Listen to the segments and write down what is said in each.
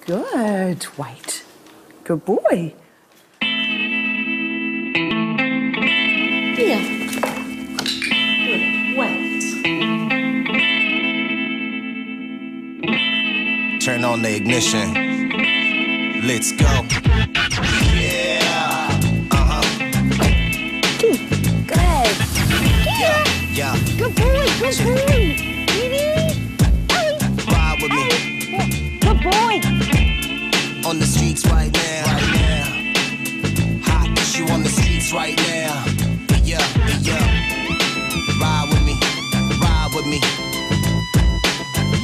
Good, White. Good boy. Here. Good, White. Turn on the ignition. Let's go. Yeah. Good. Yeah. Good boy, good boy. Ride with me. Good boy. On the streets right now. Hot issue on the streets right now. Yeah. Ride with me. Ride with me.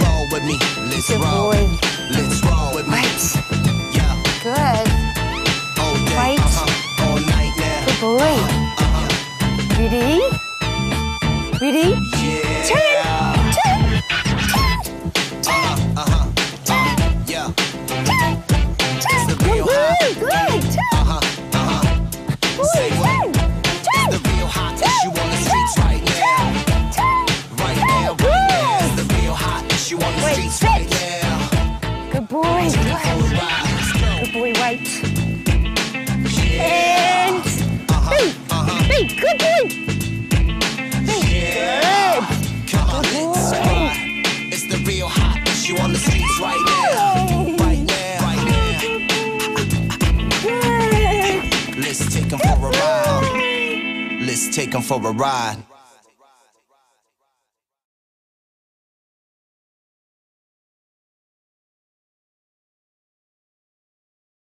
Roll with me. Let's Good roll. boy. Let's roll with me. Right. Yeah. Good. All day. Right. All night now. Good boy. Ready? Ready? Yeah. Turn. Yeah. It's the real hot. Good. Say what? It's the real hot issue on the streets right now. Right now. It's the real hot issue on the streets right now. Good boy. Good boy, White. And hey, good boy. Yeah. Come on, let's ride. It's the real hot issue on the streets right now. Right now. Good. Let's take 'em for a ride. Let's take 'em for a ride.